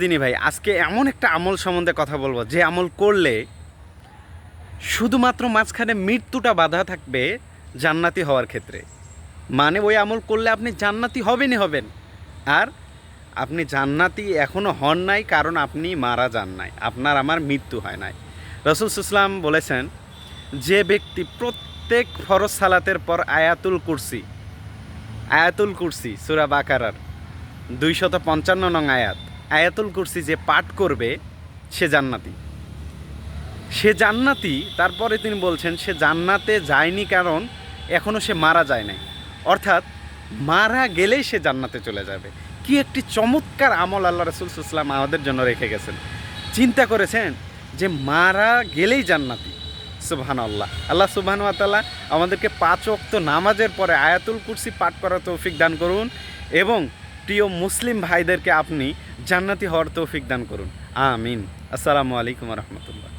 দিনী ভাই, আজকে এমন একটা আমল সম্বন্ধে কথা বলবো যে আমল করলে শুধুমাত্র মাঝখানে মৃত্যুটা বাধা থাকবে জান্নাতি হওয়ার ক্ষেত্রে। মানে ওই আমল করলে আপনি জান্নাতি হবেনই হবেন। আর আপনি জান্নাতি এখনও হন নাই, কারণ আপনি মারা যান নাই, আপনার আমার মৃত্যু হয় নাই। রাসূল সাল্লাল্লাহু আলাইহি বলেছেন, যে ব্যক্তি প্রত্যেক ফরজ সালাতের পর আয়াতুল কুরসি সূরা বাকারার 255 নং আয়াতুল কুরসি যে পাঠ করবে সে জান্নাতি। তারপরে তিনি বলছেন সে জান্নাতে যায়নি, কারণ এখনও সে মারা যায় নাই। অর্থাৎ মারা গেলেই সে জান্নাতে চলে যাবে। কি একটি চমৎকার আমল আল্লাহ রাসূল সাল্লাল্লাহু আলাইহি ওয়াসাল্লাম আমাদের জন্য রেখে গেছেন। চিন্তা করেছেন যে মারা গেলেই জান্নাতি। সুবহানাল্লাহ। আল্লাহ সুবহানাহু ওয়া তাআলা আমাদেরকে 5 ওয়াক্ত নামাজের পরে আয়াতুল কুরসি পাঠ করার তৌফিক দান করুন, এবং প্রিয় মুসলিম ভাইদেরকে আপনি জান্নাতি হওয়ার তৌফিক দান করুন। আমিন। আসসালামু আলাইকুম ওয়া রাহমাতুল্লাহ।